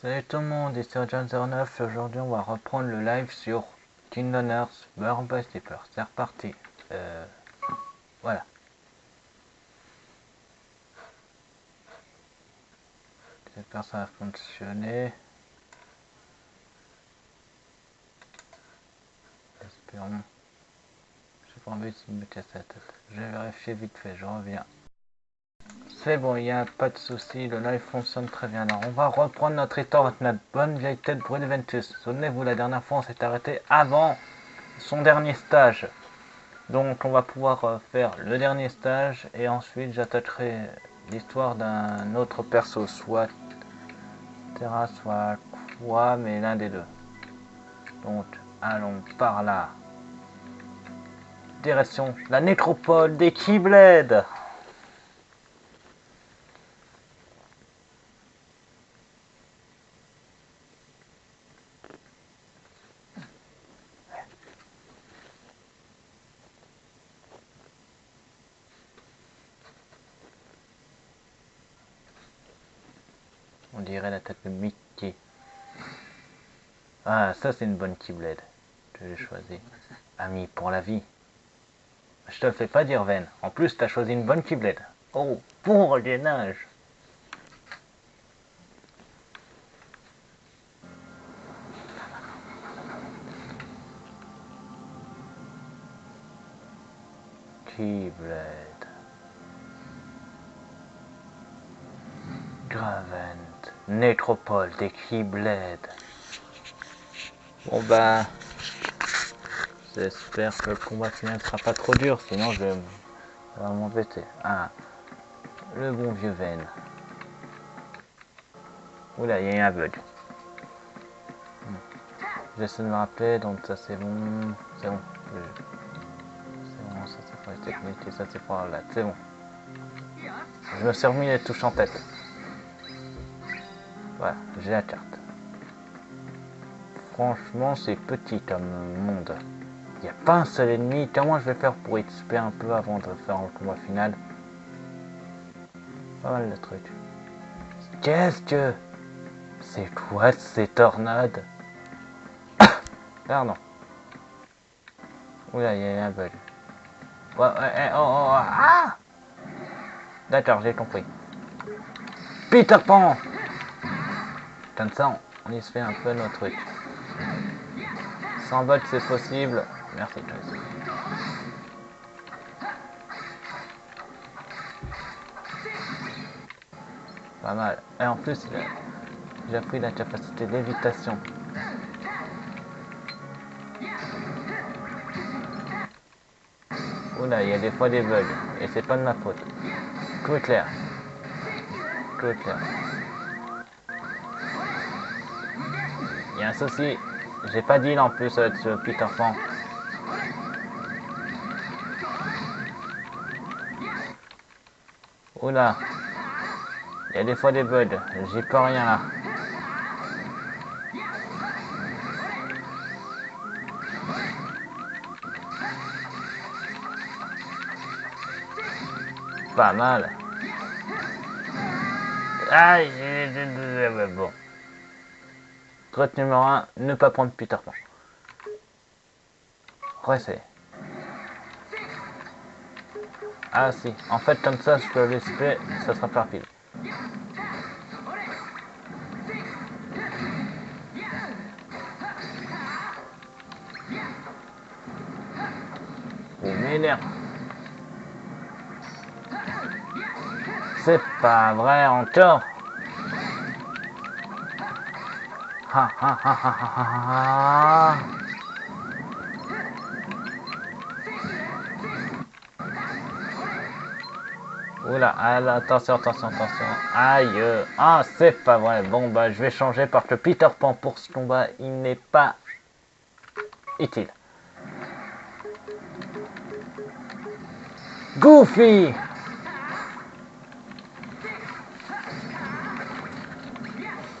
Salut tout le monde, ici John09 et aujourd'hui on va reprendre le live sur Kingdom Hearts Birth by Sleeper. C'est reparti. Voilà. J'espère que ça va fonctionner. Espérons. J'ai pas envie de me mettre sa tête. Je vais vérifier vite fait, je reviens. C'est bon, il n'y a pas de souci, le live fonctionne très bien. Alors on va reprendre notre histoire avec notre bonne vieille tête Brunventus. Souvenez-vous, la dernière fois on s'est arrêté avant son dernier stage. Donc on va pouvoir faire le dernier stage et ensuite j'attacherai l'histoire d'un autre perso, soit Terra, soit quoi, mais l'un des deux. Donc allons par là. Direction la nécropole des Keyblade. On dirait la tête de Mickey. Ah, ça c'est une bonne Keyblade. Je l'ai choisi. Ami pour la vie. Je te le fais pas dire, Ven. En plus, t'as choisi une bonne Keyblade. Oh, pour les neiges. Keyblade. Gravent. Nécropole des Keyblade. Bon bah, j'espère que le combat final sera pas trop dur, sinon je vais m'embêter. Ah, le bon vieux Ven. Oula, il y a eu un bug. J'essaie de me rappeler, donc ça c'est bon. C'est bon. C'est bon, ça c'est pour les techniques et ça c'est pour la. C'est bon. Je me suis remis les touches en tête. Voilà, j'ai la carte. Franchement, c'est petit comme monde. Il n'y a pas un seul ennemi. Comment je vais faire pour XP un peu avant de faire le combat final? Pas mal de trucs. Qu'est-ce que... C'est quoi ces tornades? Pardon. Oula, il y a un bug. Ouais, ah! D'accord, j'ai compris. Peter Pan! Comme ça, on y se fait un peu notre truc. 100 bugs, c'est possible. Merci, Joyce. Pas mal. Et en plus, j'ai appris la capacité d'évitation. Oula, il y a des fois des bugs. Et c'est pas de ma faute. Tout est clair. Tout est clair. Il y a un souci. J'ai pas d'île en plus avec ce Peter Pan. Oula. Il y a des fois des bugs. J'y peux rien là. Pas mal. Aïe, bon. Truc numéro 1, ne pas prendre Peter Pan. Réessayer. Ah si, en fait comme ça je peux l'espérer, ça sera pas rapide. Vous m'énerve. C'est pas vrai encore. Ha ha ha ha ha ha. Oula, attention, attention, attention. Aïe. Ah, c'est pas vrai. Bon, bah, je vais changer parce que Peter Pan pour ce combat, il n'est pas utile. Goofy!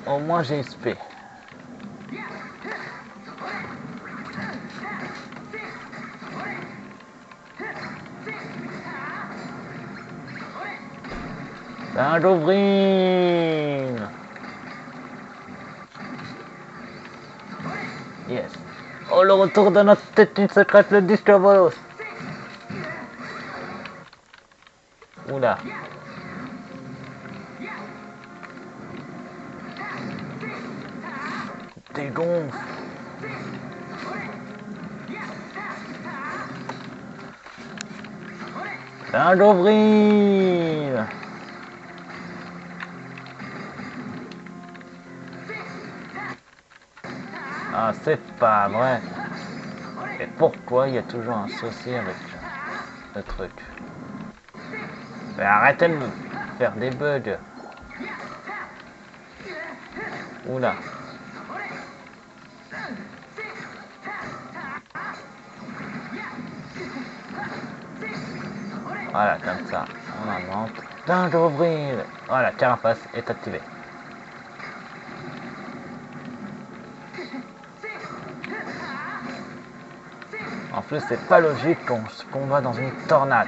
Au moins, j'ai XP. Un Dovrine. Yes. Oh, le retour de notre technique secrète, le Discovery. Oula. Dégonfle. Un d'ouvrir. Ah, c'est pas vrai. Et pourquoi il y a toujours un souci avec le truc? Mais arrêtez de me faire des bugs. Oula. Voilà, comme ça. On en monte. D'un d'ouvrir. Voilà, carapace est activée. En plus, c'est pas logique qu'on se combat dans une tornade.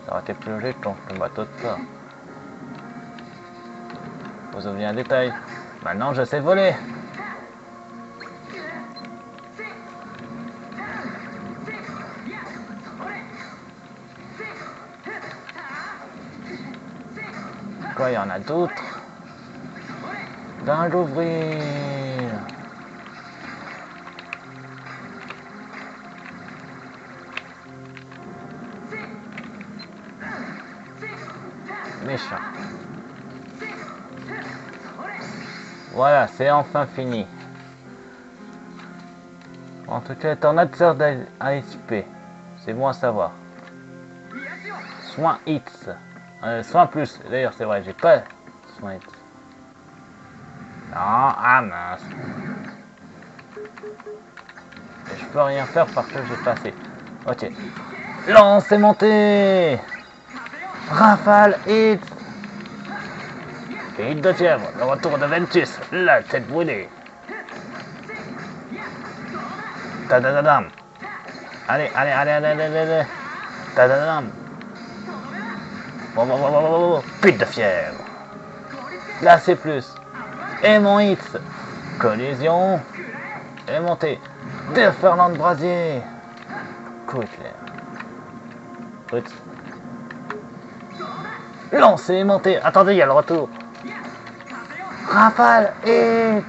Ça aurait été plus logique qu'on se combatte autre part. Vous oubliez un détail. Maintenant, je sais voler. Quoi, il y en a d'autres? D'un d'ouvrir. Méchant. Voilà, c'est enfin fini. En tout cas, tornade sert d'ASP. C'est bon à savoir. Soin hits. Soin plus. D'ailleurs, c'est vrai, j'ai pas soin hits. Non, ah mince. Et je peux rien faire parce que j'ai passé. Ok. Lance et montée. Rafale hits. Et hit de fièvre. Le retour de Ventus. La tête brûlée. Tadadadam. Allez, allez, allez, allez, allez, allez. Tadadam. Pute de fièvre. Là, c'est plus. Et mon hit. Collision. Et montée. Déferlant de brasier. Coup éclair. Oups. Lancer et monter. Attendez, il y a le retour. Rafale hit.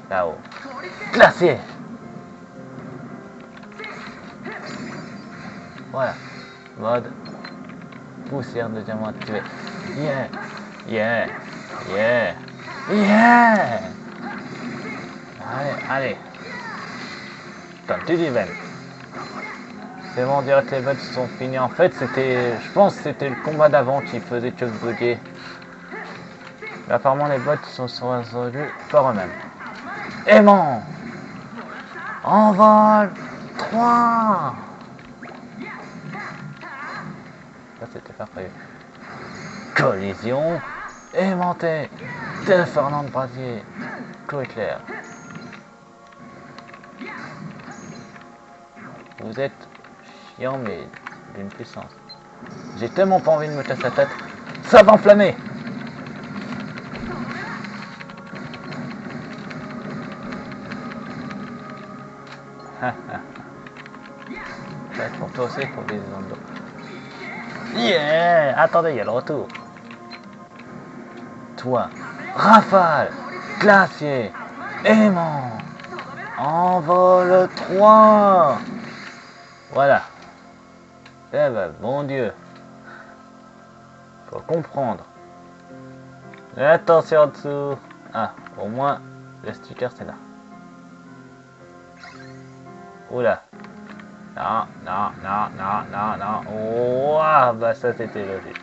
Là-haut. Glacier. Voilà. Mode poussière de diamant activé. Yeah. Yeah. Yeah. Yeah. Allez, allez. Comme tu dis, Ben. C'est bon, on dirait que les bugs sont finis. En fait, c'était, je pense que c'était le combat d'avant qui faisait que bugger. Mais apparemment, les bugs sont résolus par eux-mêmes. Aimant. Envol 3. Ça, c'était pas prévu. Collision. Aimanté. Déferlant de brasier. Coup éclair. Vous êtes chiant, mais d'une puissance. J'ai tellement pas envie de me casser la tête. Ça va enflammer. Pour toi aussi, pour viser dans le dos. Yeah. Attendez, il y a le retour. Toi. Rafale. Glacier. Aimant. Envol 3. Voilà. Eh ben, bon Dieu. Faut comprendre. Attention en dessous. Ah, au moins, le sticker c'est là. Oula. Non, non, non, non, non, non. Oh, bah ça c'était logique.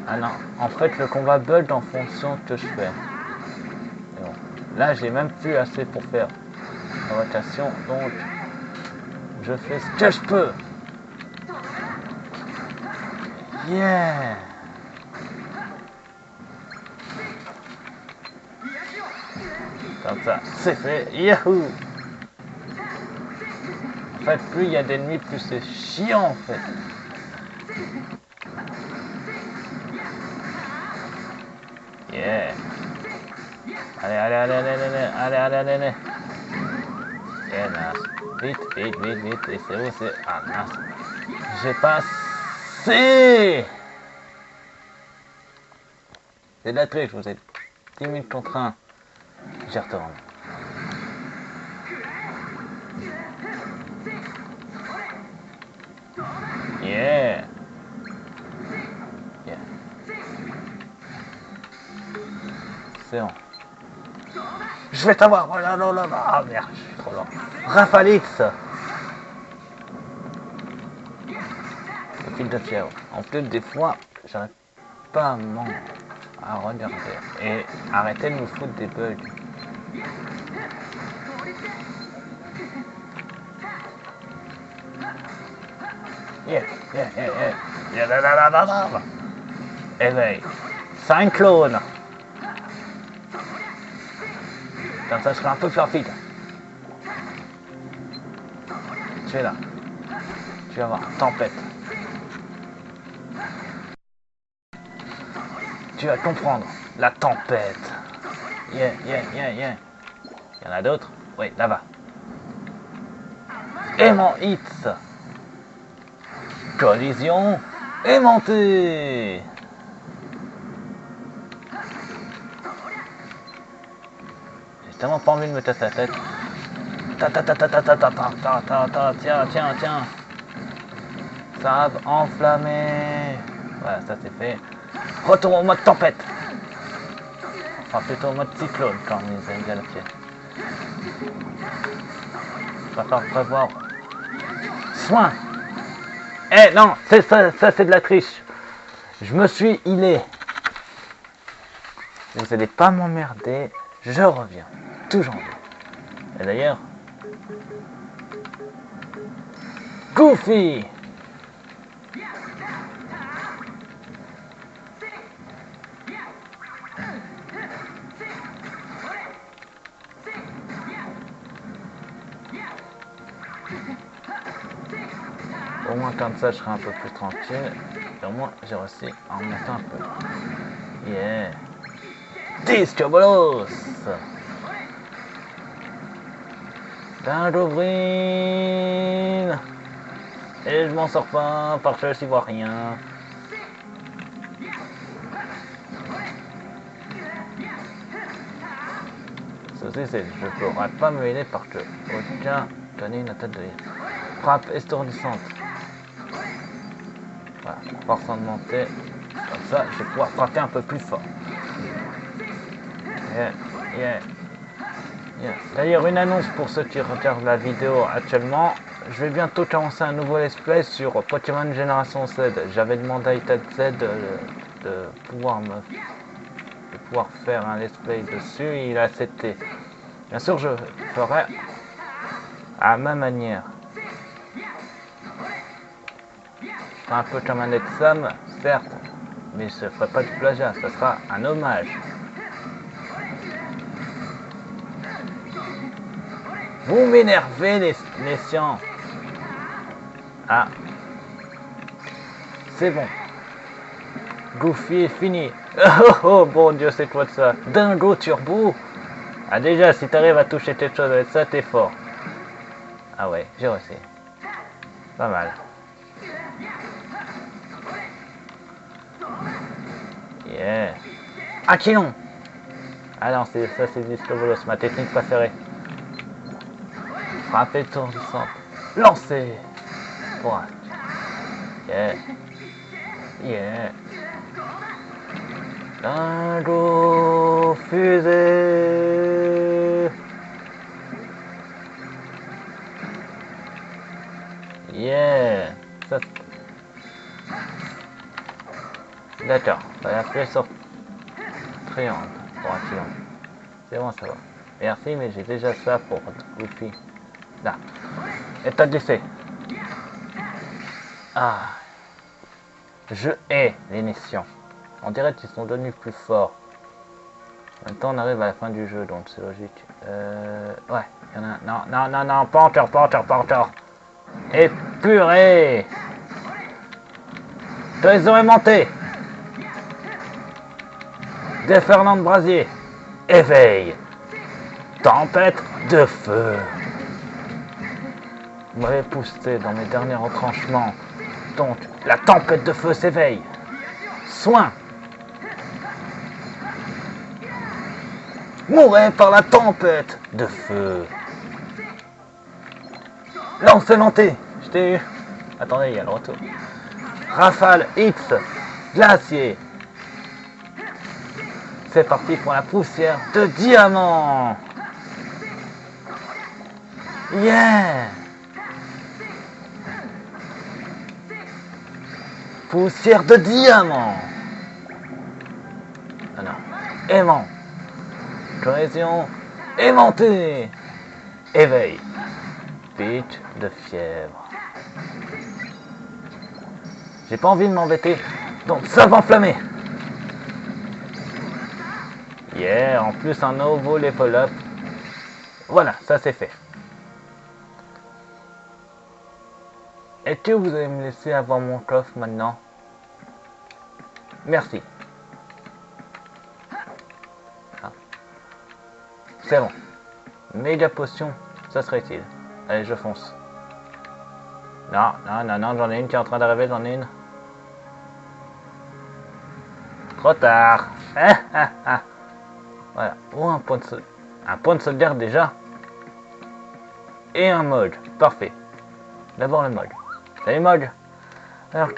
Ah non, en fait le combat bug en fonction de ce que je fais. Bon. Là j'ai même plus assez pour faire la rotation, donc je fais ce que je peux. Yeah. Comme ça, c'est fait. Yahoo. En fait, plus il y a d'ennemis, plus c'est chiant en fait. Yeah. Allez, allez, allez, allez, allez, allez, allez, allez, allez. Yeah, mince. Vite, vite, vite, vite. Et c'est où c'est... Ah, mince. J'ai pas assez. C'est de la triche, vous êtes 10 minutes contre 1. J'y retourne. Yeah. Yeah. C'est bon. Je vais t'avoir. Oh là là là là. Ah merde, je suis trop lent. Rafalix. Le fil de fièvre. En plus, des fois, j'arrive pas à regarder. Et arrêtez de me foutre des bugs. Yeah, yeah, yeah, yeah. Yeah, la, la, la, la, la. Éveil. 5 clones. Comme ça, je serai un peu plus rapide. Tu es là. Tu vas voir. Tempête. Tu vas comprendre. La tempête. Yeah, yeah, yeah, yeah. Il y en a d'autres? Oui, là-bas. Aimant hits. Collision aimantée. J'ai tellement pas envie de me tasser la tête. Ta ta ta ta ta ta ta ta ta ta ta. Tiens, tiens, tiens. Ça va enflammer. Voilà, ça c'est fait. Retour au mode tempête. Enfin, plutôt au mode cyclone quand les aiment bien le pied. Je préfère prévoir. Soin. Eh non, c'est ça c'est de la triche. Je me suis healé. Vous n'allez pas m'emmerder. Je reviens. Toujours bien. Et d'ailleurs... Goofy. Au moins comme ça je serai un peu plus tranquille. Et au moins j'ai réussi à en mettre un peu. Yeah. 10 turbolos. Dingobrine. Et je m'en sors pas parce que je n'y vois rien. Ceci c'est je ne pourrais pas me aider parce que aucun donner une attaque de frappe étourdissante. Voilà, force augmentée. Comme ça, je vais pouvoir frapper un peu plus fort. Yeah, yeah, yeah. D'ailleurs, une annonce pour ceux qui regardent la vidéo actuellement. Je vais bientôt commencer un nouveau let's play sur Pokémon Génération Z. J'avais demandé à ITZ de pouvoir faire un let's play dessus et il a accepté. Bien sûr, je ferai à ma manière. Un peu comme un examen, certes, mais ce ne sera pas du plagiat, ce sera un hommage. Vous m'énervez les sciences. Ah, c'est bon. Goofy est fini. Oh, oh bon Dieu, c'est quoi de ça? Dingo Turbo. Ah déjà, si t'arrives à toucher quelque chose avec ça, t'es fort. Ah ouais, j'ai réussi. Pas mal. Yeah. Aquilon. Ah non, ça c'est du Slovolos, ma technique préférée. Frappe étourdissante. Lancer. Pour yeah. Yeah. Dingo fusée. Yeah. Ça, d'accord, on va appuyer sur triangle pour un triangle. C'est bon, ça va. Merci, mais j'ai déjà ça pour Goofy. Là. État d'essai. Ah. Je hais les nations. On dirait qu'ils sont devenus plus forts. En même temps, on arrive à la fin du jeu, donc c'est logique. Ouais, il y en a un. Non, non, non, non, pas encore, pas encore, pas encore. Épuré. Trahison aimantée. Déferlant de brasier. Éveil. Tempête de feu. Vous m'avez poussé dans mes derniers retranchements. Donc, la tempête de feu s'éveille. Soin. Mourez par la tempête de feu. Lance aimantée. Je t'ai eu. Attendez, il y a le retour. Rafale X. Glacier. C'est parti pour la poussière de diamant. Yeah. Poussière de diamant. Ah non. Aimant. Cohésion. Aimantée. Éveil. Pitch de fièvre. J'ai pas envie de m'embêter. Donc ça va enflammer. Yeah, en plus un nouveau level up. Voilà, ça c'est fait. Est-ce que vous allez me laisser avoir mon coffre maintenant? Merci. Ah. C'est bon. Méga potion, ça serait utile. Allez, je fonce. Non, non, non, non, j'en ai une qui est en train d'arriver, j'en ai une. Trop tard. Voilà. Oh, un point de sauvegarde déjà. Et un mode. Parfait. D'abord le mode. Salut mode. Alors,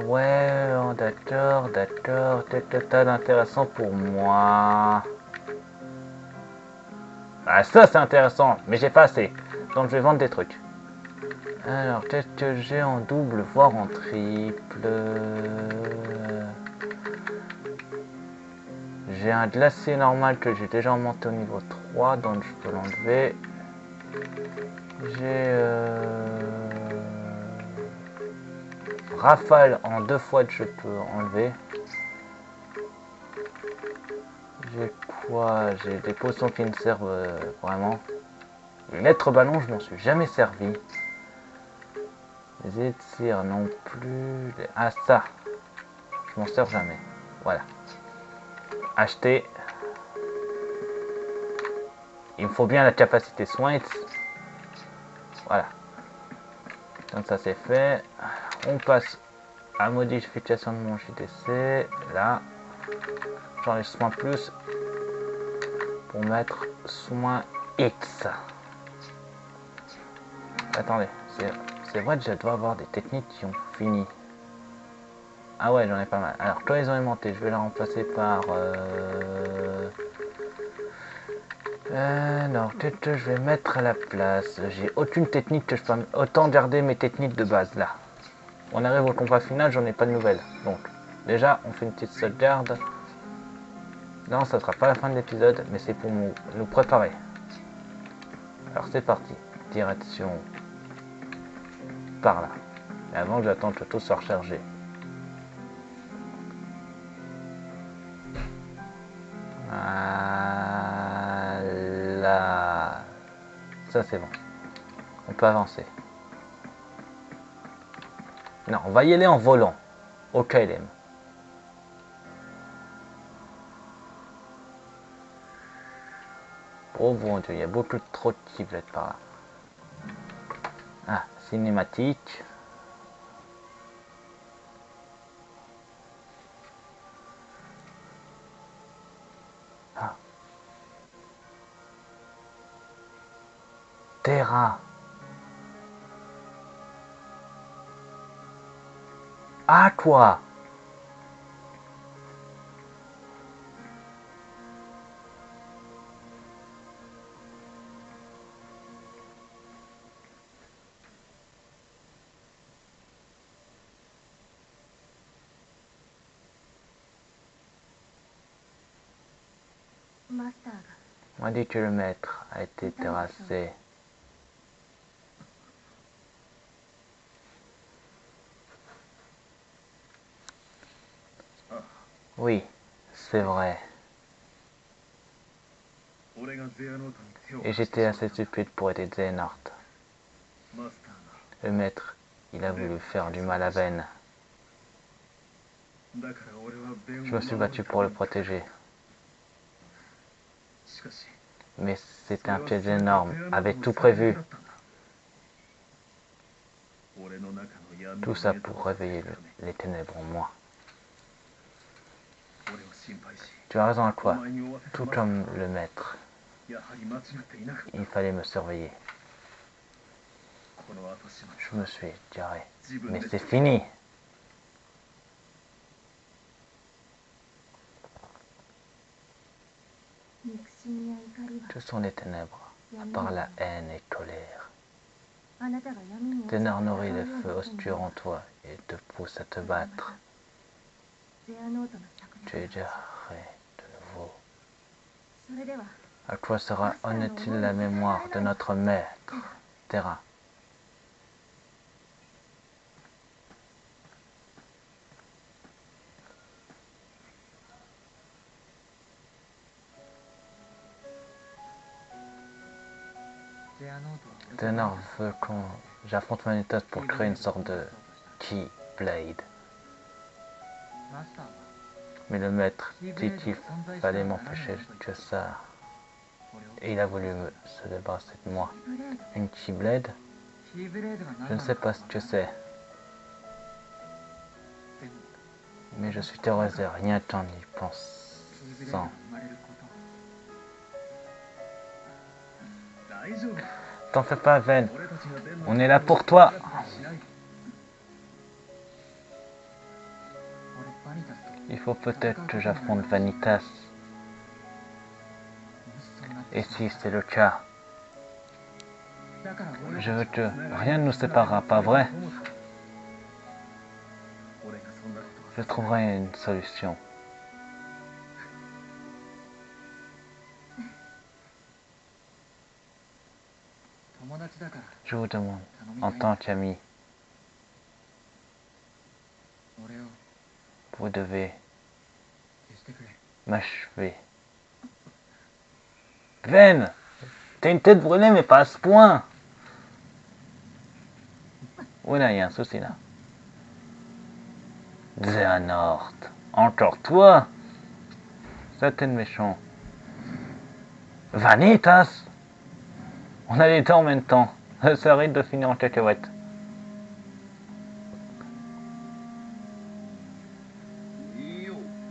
ouais, d'accord, d'intéressant pour moi. Ah, ça c'est intéressant, mais j'ai pas assez. Donc je vais vendre des trucs. Alors, peut-être que j'ai en double, voire en triple. J'ai un glacier normal que j'ai déjà monté au niveau 3, donc je peux l'enlever. J'ai rafale en 2 fois que je peux enlever. J'ai quoi? J'ai des potions qui me servent vraiment. Les lettres ballons, je m'en suis jamais servi. Les étirs non plus. Ah ça, je m'en sers jamais. Voilà. Acheter. Il me faut bien la capacité soins. Voilà. Donc ça c'est fait. On passe à modification de mon JDC. Là. J'enlève soin plus. Pour mettre soin X. Attendez. C'est vrai que je dois avoir des techniques qui ont fini. Ah ouais, j'en ai pas mal. Alors, quand ils ont aimanté, je vais la remplacer par... non, peut-être que je vais mettre à la place. J'ai aucune technique que je peux... Autant garder mes techniques de base, là. On arrive au combat final, j'en ai pas de nouvelles. Donc, déjà, on fait une petite sauvegarde. Non, ça sera pas la fin de l'épisode, mais c'est pour nous préparer. Alors, c'est parti. Direction... par là. Et avant, j'attends que tout soit rechargé. Voilà. Ça c'est bon. On peut avancer. Non, on va y aller en volant. Au KLM. Oh mon dieu, il y a beaucoup trop de kiblettes par là. Ah, cinématique. Ah. Terra. À quoi? On dit que le maître a été terrassé. Oui, c'est vrai. Et j'étais assez stupide pour aider Xehanort. Le maître, il a voulu faire du mal à Ben. Je me suis battu pour le protéger. Mais c'était un piège énorme, avec tout prévu. Tout ça pour réveiller les ténèbres en moi. Tu as raison à toi, tout comme le maître. Il fallait me surveiller. Je me suis garé. Mais c'est fini. Que sont les ténèbres, à part la haine et colère? Ténèbres nourrit le feu obscur en toi et te pousse à te battre. Tu es jarré de nouveau. À quoi sera inutile la mémoire de notre maître, Terra? Ténor veut que j'affronte Vanitas pour créer une sorte de Keyblade. Mais le maître dit qu'il fallait m'empêcher de ça. Et il a voulu se débarrasser de moi. Une Keyblade? Je ne sais pas ce que c'est. Mais je suis terrorisé, rien qu'en y pensant. T'en fais pas, Ven. On est là pour toi. Il faut peut-être que j'affronte Vanitas. Et si c'est le cas, je veux que rien ne nous séparera, pas vrai? Je trouverai une solution. Je vous demande, en tant qu'ami, vous devez m'achever. Ven, t'as une tête brûlée, mais pas à ce point. Oui, là, il y a un souci, là. Xehanort, encore toi? Ça t'es méchant. Vanitas? On a les deux en même temps. Ça risque de finir en cacahuète.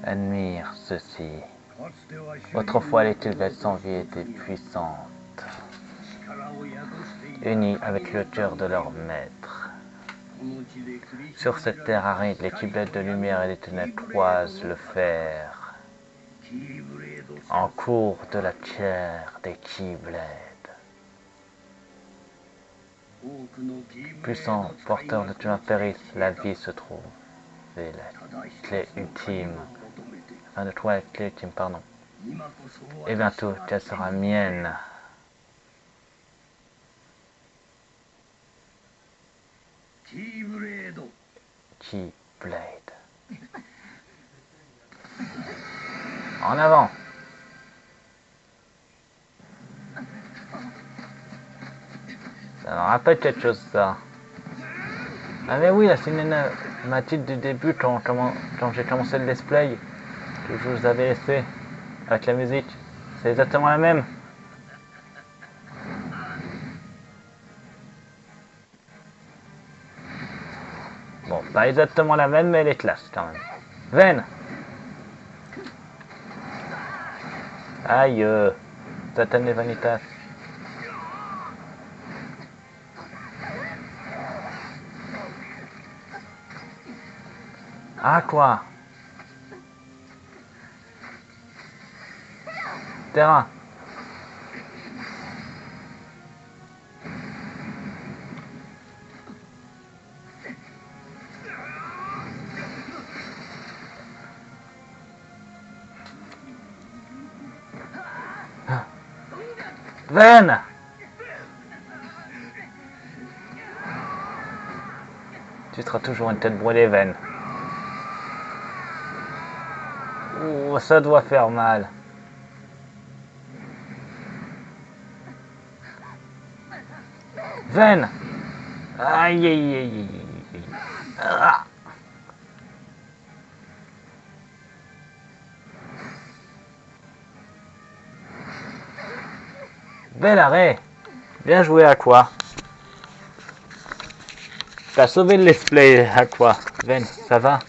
Admire ceci. Autrefois, les Tilbets sans vie étaient puissantes, unies avec le cœur de leur maître. Sur cette terre aride, les Tilbets de lumière et des ténèbres croisent le fer. En cours de la chair des Keyblades. Puissant porteur de tueur périsse, la vie se trouve. C'est la clé ultime. Enfin, de toi, la clé ultime, pardon. Et bientôt, qu'elle sera mienne. Keyblade. En avant. Ça me rappelle quelque chose, ça. Ah mais oui, la cinématique du début, quand j'ai commencé le display, que je vous avais laissé, avec la musique, c'est exactement la même. Bon, pas exactement la même, mais elle est classe, quand même. Ven! Aïe, Satan et Vanitas. Ah quoi? Terra. Ven! Tu seras toujours une tête brûlée, Ven. Ouh, ça doit faire mal. Ven! Aïe aïe aïe aïe aïe. Ah. Bel arrêt. Bien joué à quoi. T'as sauvé le let's play à quoi. Ven, ça va?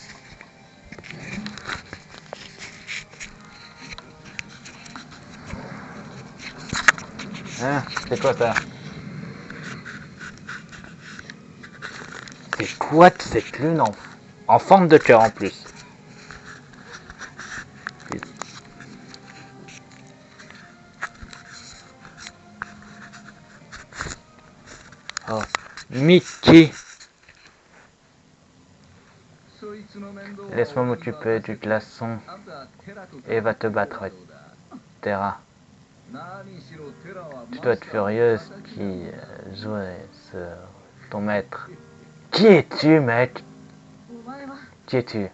Hein? C'est quoi ça? C'est quoi cette lune en forme de cœur en plus? Oh, Mickey. Laisse-moi m'occuper du glaçon et va te battre avec Terra. Tu dois être furieuse qui jouait ton maître. Qui es-tu, mec? Qui es-tu?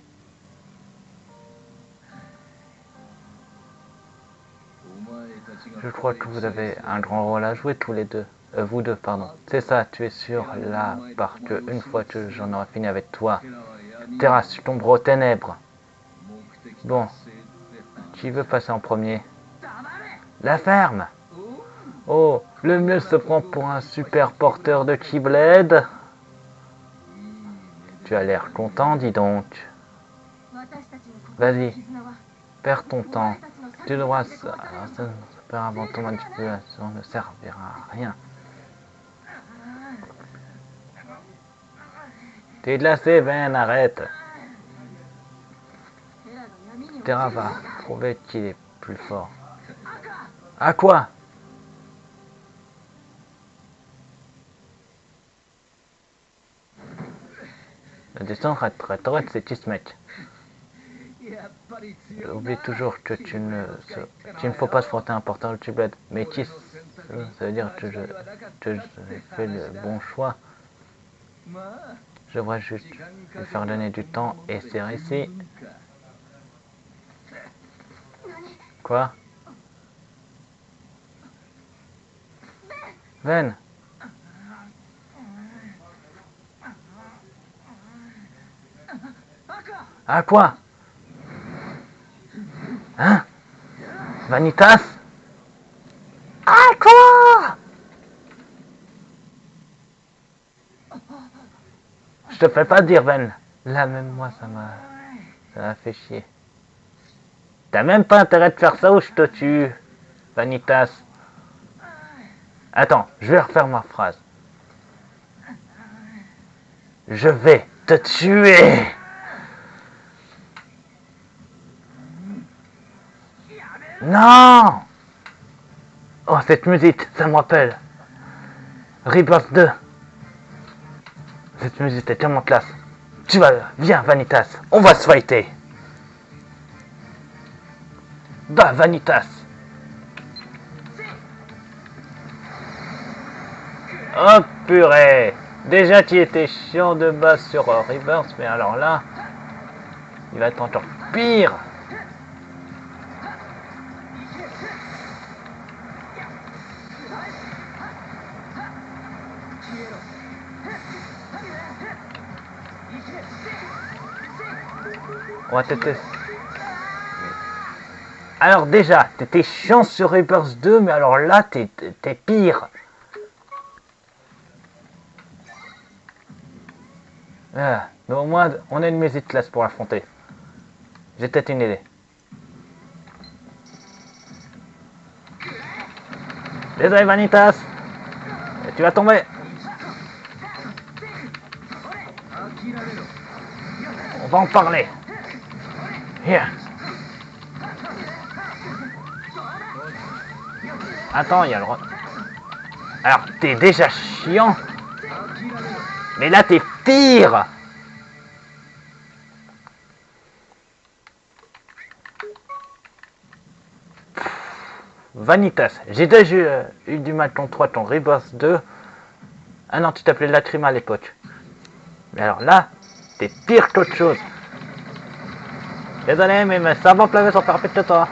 Je crois que vous avez un grand rôle à jouer tous les deux. Vous deux, pardon. C'est ça, tu es sûr là, parce que une fois que j'en aurai fini avec toi, Terra, tu tomberas aux ténèbres. Bon, qui veut passer en premier? La ferme. Oh, le mieux se prend pour un super porteur de Keyblade. Tu as l'air content, dis donc. Vas-y, perds ton temps. Tu devras se faire avant ton manipulation ne servira à rien. T'es glacé, Ven, arrête. Terra va prouver qu'il est plus fort. À quoi? La distance resterait c'est qui ce mec? Oublie toujours que tu ne faut pas se frotter un porteur de Keyblade. Mais qui ça veut dire que j'ai fait le bon choix. Je devrais juste lui faire donner du temps et c'est réussi. Quoi? Ven. À quoi? Hein? Vanitas? À quoi? Je te fais pas dire, Ven. Là, même moi, ça m'a fait chier. T'as même pas intérêt de faire ça ou je te tue, Vanitas. Attends, je vais refaire ma phrase. Je vais te tuer. Non! Oh, cette musique, ça me rappelle. Rebirth 2. Cette musique est tellement classe. Viens, Vanitas, on va se fighter. Bah, Vanitas. Oh, purée. Déjà qui était chiant de base sur Rebirth, mais alors là, il va être encore pire. On va tester. Alors déjà, t'étais chiant sur Rebirth 2, mais alors là, t'es pire. Ah, mais au moins, on a une musique classe pour l'affronter. J'ai peut-être une idée. Désolé, Vanitas. Et tu vas tomber. On va en parler. Here. Attends, il y a le... Alors, t'es déjà chiant. Mais là, t'es pire. Vanitas, j'ai déjà eu du mal contre toi, ton Rebirth 2. Ah non, tu t'appelais Lacrima à l'époque. Mais alors là, t'es pire qu'autre chose. Désolé, mais mes sabots pleuvait sont plus rapides que toi.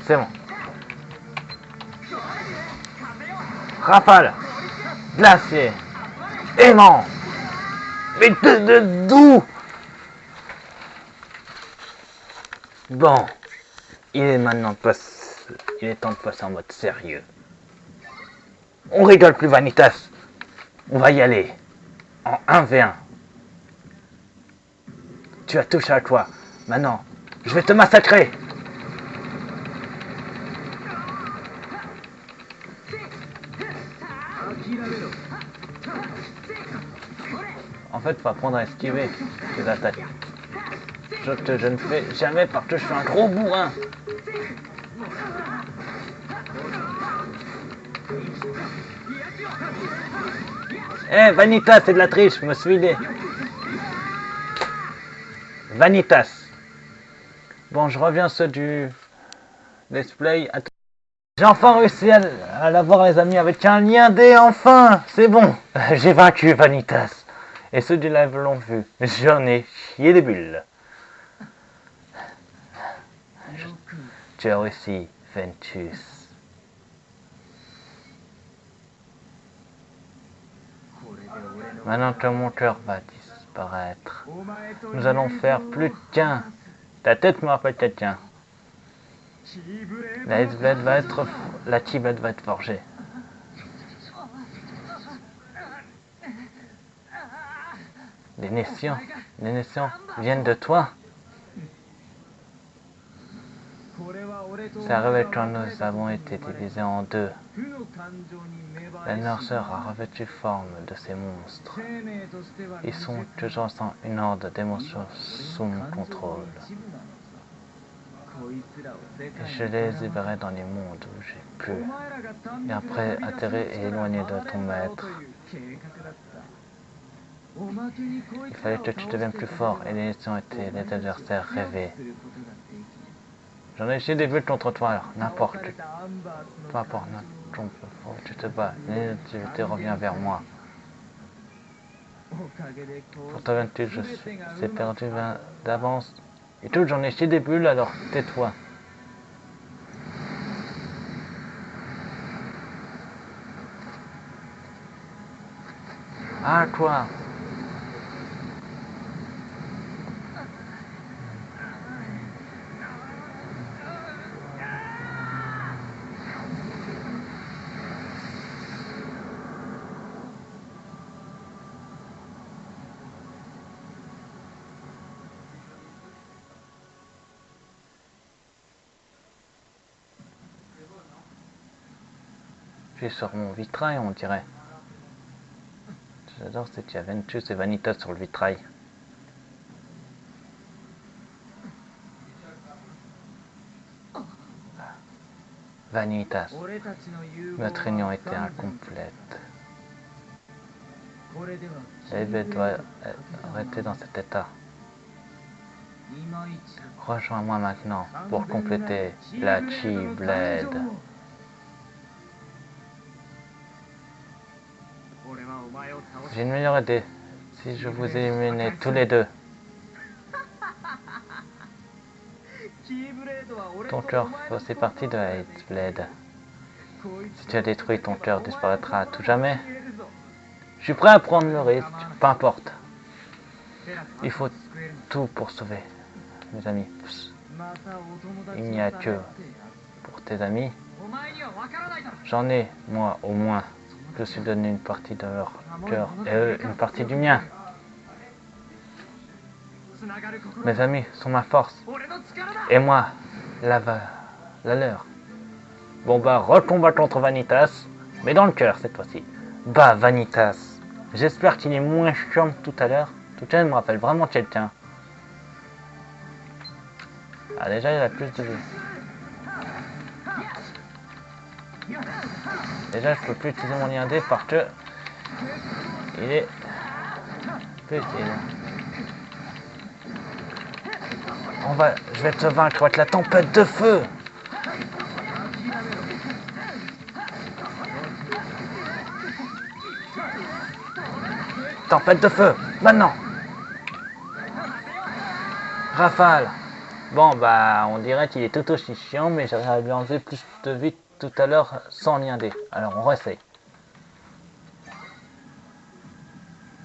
C'est bon. Rafale. Glacier. Aimant. Mais d'où? Bon. Il est temps de passer en mode sérieux. On rigole plus, Vanitas. On va y aller. En 1v1. Tu as touché à toi. Maintenant, je vais te massacrer. En fait, faut apprendre à esquiver tes attaques. Je ne fais jamais parce que je suis un gros bourrin. Eh, Vanitas, c'est de la triche, je me suis aidé. Vanitas. Bon, je reviens ceux du let's play. J'ai enfin réussi à l'avoir, les amis, avec un lien D, enfin. C'est bon. J'ai vaincu Vanitas. Et ceux du live l'ont vu. J'en ai chié des bulles. Tu as réussi, Ventus. Maintenant que mon cœur va disparaître, nous allons faire plus qu'un. Ta tête me rappelle quelqu'un. La X-Blade va être... La T-Blade va être forgée. Les nations viennent de toi. C'est arrivé quand nous avons été divisés en deux. La noirceur a revêtu forme de ces monstres. Ils sont toujours sans une horde d'émotions sous mon contrôle. Et je les libérais dans les mondes où j'ai pu. Et après atterrir et éloigner de ton maître. Il fallait que tu deviennes plus fort et les nations étaient les adversaires rêvés. J'en ai essayé des buts contre toi, alors n'importe. Peu importe, tu te bats, l'inactivité revient vers moi. Pour ta Ventus, je suis perdu d'avance. Et tout, j'en ai essayé des bulles, alors tais-toi. Ah, toi. Je suis sur mon vitrail, on dirait. J'adore c'est qu'il y a Ventus et Vanitas sur le vitrail. Vanitas. Notre réunion était incomplète. Elbet doit arrêter dans cet état. Rejoins-moi maintenant pour compléter la T-Blade. J'ai une meilleure idée. Si je vous éliminais tous les deux. Ton cœur fait aussi partie de la X-Blade. Si tu as détruit, ton cœur disparaîtra à tout jamais. Je suis prêt à prendre le risque, peu importe. Il faut tout pour sauver mes amis. Il n'y a que pour tes amis. J'en ai, moi, au moins. Je suis donné une partie de leur cœur et eux une partie du mien. Mes amis sont ma force et moi la leur. Bon bah recombat contre Vanitas, mais dans le cœur cette fois-ci. Bah Vanitas, j'espère qu'il est moins chiant que tout à l'heure. Tout à l'heure me rappelle vraiment quelqu'un. Ah déjà il a plus de vie. Déjà, je peux plus utiliser mon lien D parce que il est plus utile. Je vais te vaincre avec la tempête de feu. Tempête de feu, maintenant. Rafale. Bon, bah, on dirait qu'il est tout aussi chiant, mais j'aurais lui enlevé plus de vie tout à l'heure sans lien D. Alors, on réessaye.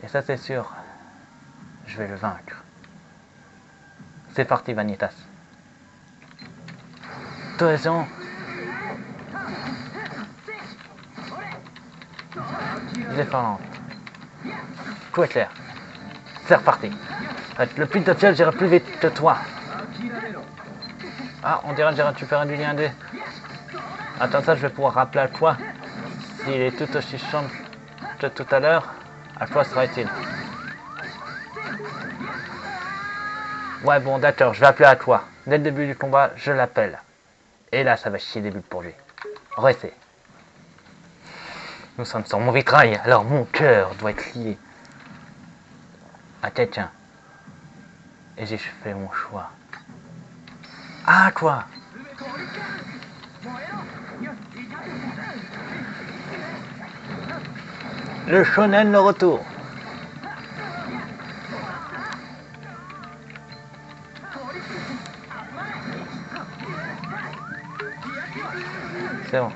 Et ça, c'est sûr. Je vais le vaincre. C'est parti, Vanitas. Attention. Défendante. Coup éclair. C'est reparti. Le Pintachel j'irai plus vite que toi. Ah, on dirait que j'ai récupéré du lien D. Attends, ça, je vais pouvoir rappeler à toi. S'il est tout aussi chiant que tout à l'heure, à quoi sera-t-il? Ouais, bon, d'accord, je vais appeler à toi. Dès le début du combat, je l'appelle. Et là, ça va chier des buts pour lui. Restez. Nous sommes sur mon vitrail, alors mon cœur doit être lié à quelqu'un. Et j'ai fait mon choix. Ah, quoi? Le shonen, le retour. C'est bon.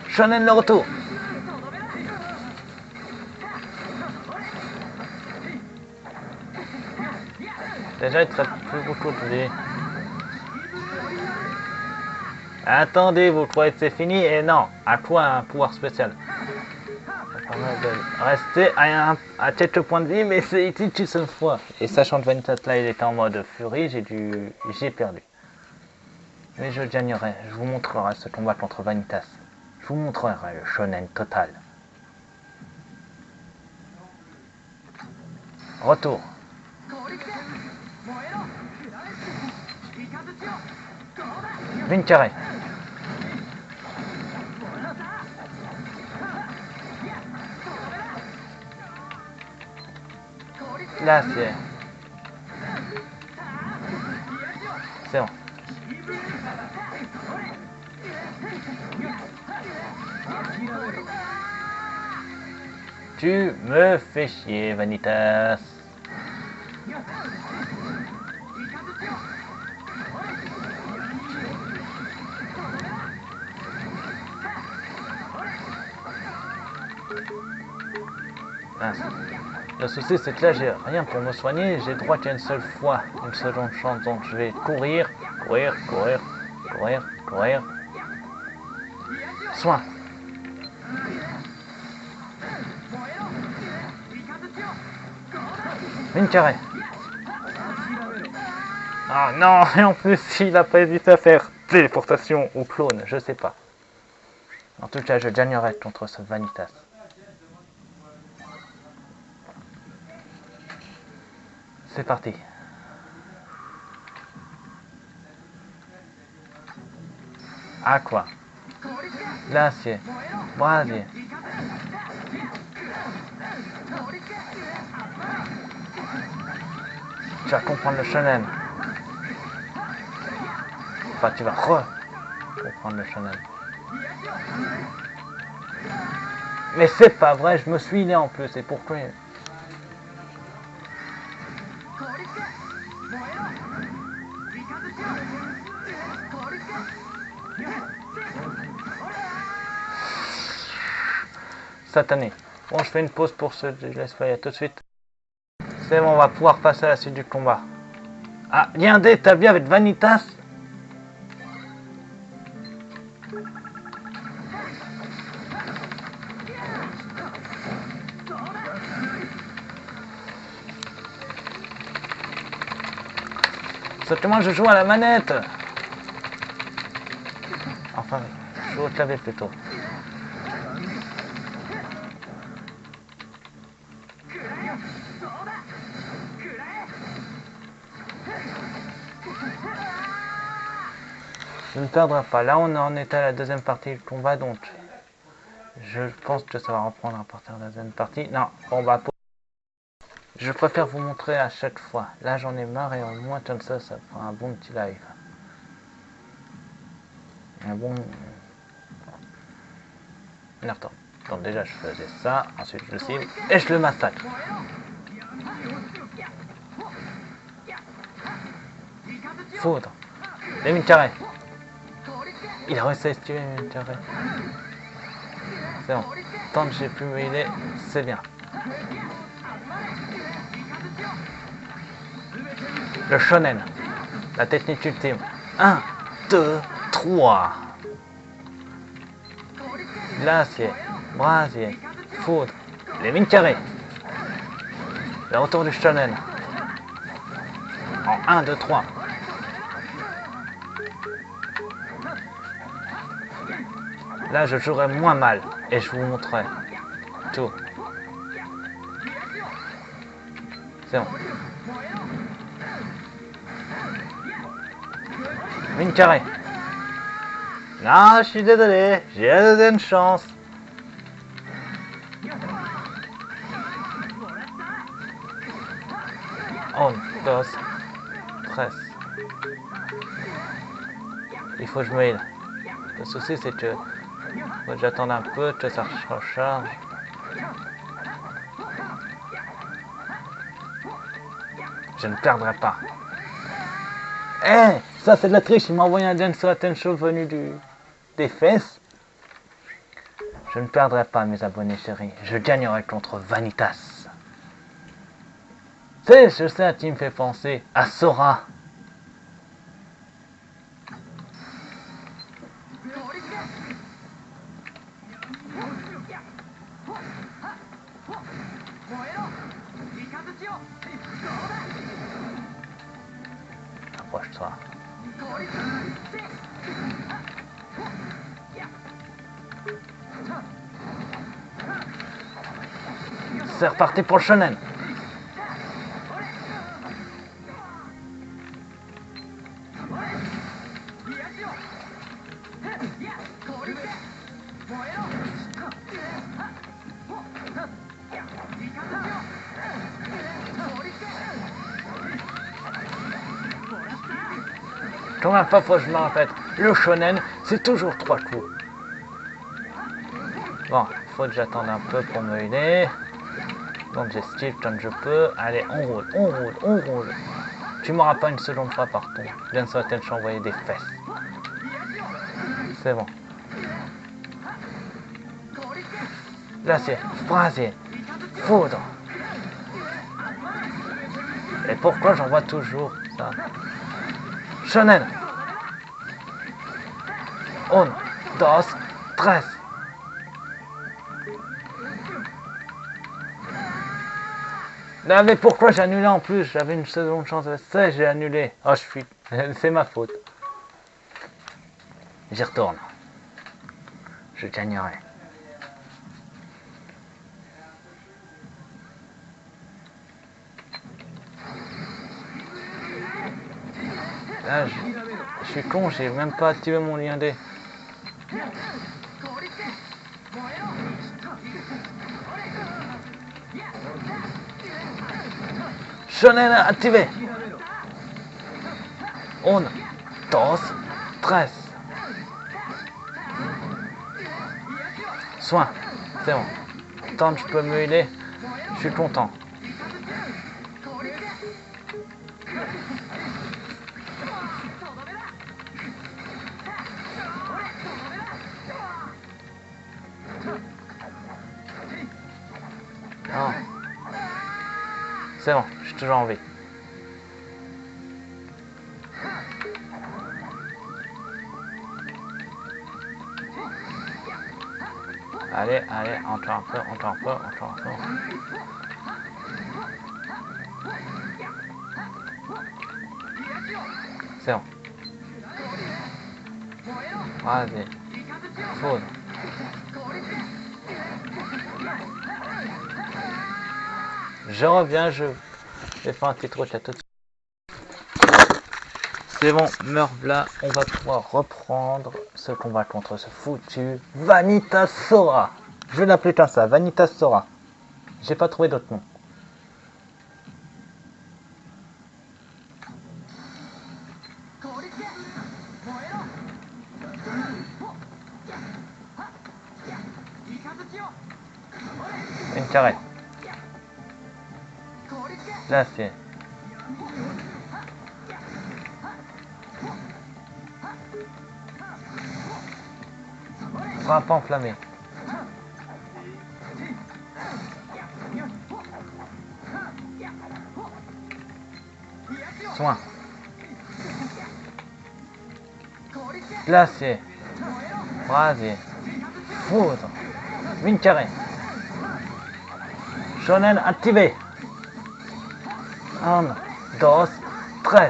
Shonen, le retour. Déjà, il traite plus beaucoup de vie. Attendez, vous croyez que c'est fini? Et non, à quoi un pouvoir spécial? Ça permet de rester à quelques points de vie, mais c'est utile qu'une seule fois. Et sachant que Vanitas là, il était en mode furie, j'ai perdu. Mais je gagnerai, je vous montrerai ce combat contre Vanitas. Je vous montrerai le shonen total. Retour. Une carré. Là, c'est bon. Tu me fais chier, Vanitas. Mince. Le souci, c'est que là, j'ai rien pour me soigner. J'ai droit qu'à une seule fois, une seconde chance. Donc, je vais courir, courir, courir, courir, courir. Soin. Une carré. Ah non, et en plus, il a pas hésité à faire téléportation ou clone, je sais pas. En tout cas, je gagnerai contre ce Vanitas. C'est parti. À quoi? Glacier. Brasier. Tu vas comprendre le shonen. Enfin, tu vas comprendre le shonen. Mais c'est pas vrai, je me suis né en plus, et pourquoi? Satané. Bon, je fais une pause pour ce laisse faire tout de suite. C'est bon, on va pouvoir passer à la suite du combat. Ah, lien D, t'as vu avec Vanitas? Sauf que moi je joue à la manette. Enfin, je joue au clavier plutôt. Je ne perdrai pas. Là, on en est à la deuxième partie du combat, donc je pense que ça va reprendre à partir de la deuxième partie. Non, on va. Je préfère vous montrer à chaque fois. Là, j'en ai marre et au moins comme ça fera un bon petit live. Un bon. Attends. Donc déjà je faisais ça, ensuite je le cible et je le massacre. Foudre. Les mines carrées. Il a réussi à esquiver les mines carrées. C'est bon. Tant que j'ai pu me healer, c'est bien. Le shonen. La technique ultime. 1, 2, 3. Glacier. Brasier. Foudre. Les mines carrées. Le retour du shonen. En 1, 2, 3. Là, je jouerai moins mal et je vous montrerai tout. C'est bon. Mine carrée. Non, je suis désolé, j'ai la deuxième chance. On, dos, 13. Il faut que je me heal. Le souci, c'est que j'attends un peu que ça recharge. Je ne perdrai pas. Eh, hey, ça c'est de la triche, il m'a envoyé un Denso Attention venu des fesses. Je ne perdrai pas, mes abonnés chéris. Je gagnerai contre Vanitas. Je sais à qui me fait penser. À Sora. Approche-toi. C'est reparti pour le shonen. Combien de fois je me répète, le shonen, c'est toujours 3 coups. Bon, il faut que j'attende un peu pour me healer. Donc j'esquive comme je peux. Allez, on roule, on roule, on roule. Tu m'auras pas une seconde fois par contre. Bien sûr, je envoyé des fesses. C'est bon. Glacier, brasier, foudre. Et pourquoi j'envoie toujours ça? Shonen. 1, 2, 3. Non mais pourquoi j'ai annulé en plus? J'avais une seconde chance de ça, j'ai annulé. Oh je suis... c'est ma faute. J'y retourne. Je gagnerai. Là je suis con, j'ai même pas activé mon lien D. Shonen activé. 1, 2, 3. Soin. C'est bon. Tant que je peux me healer, je suis content. Oh. C'est bon, je suis toujours en vie. Allez, allez, encore un peu, encore un peu, encore un peu. C'est bon. Vas-y. Foudre. Je reviens, je vais faire un petit truc là tout de suite. C'est bon, meurs là, on va pouvoir reprendre ce combat contre ce foutu Vanitas Sora. Je vais l'appeler comme ça, Vanitas Sora. J'ai pas trouvé d'autre nom. carré. Glacier. Frappe enflammée. Soin. Glacier. Brasier. Foudre. Mine carrée. Shonen activé. 1, 2, 3.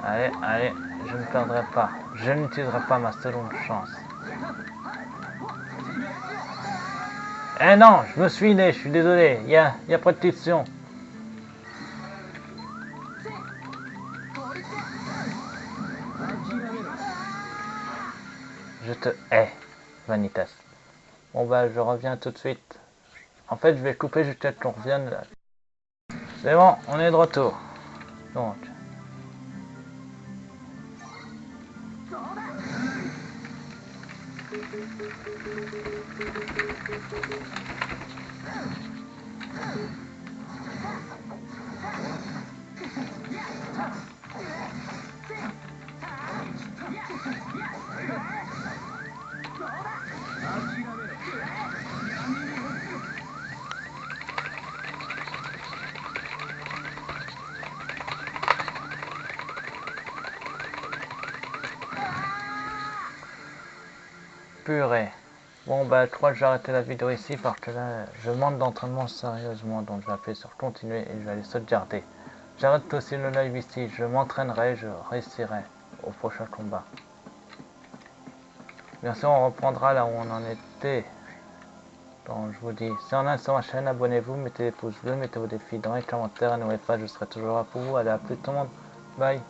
Allez, allez, je ne perdrai pas. Je n'utiliserai pas ma seconde chance. Eh non, je me suis né, je suis désolé. Il y a pas de question. Je te hais, Vanitas. Bon bah, je reviens tout de suite. En fait, je vais couper jusqu'à ce qu'on revienne là. C'est bon, on est de retour. Donc. Purée. Bon bah je crois que j'ai arrêté la vidéo ici parce que là je manque d'entraînement sérieusement, donc je vais appuyer sur continuer et je vais aller sauvegarder. J'arrête aussi le live ici, je m'entraînerai, je réussirai au prochain combat. Bien sûr on reprendra là où on en était. Donc je vous dis, si on est sur ma chaîne, abonnez-vous, mettez des pouces bleus, mettez vos défis dans les commentaires et n'oubliez pas, je serai toujours là pour vous. Allez, à plus tout le monde, bye.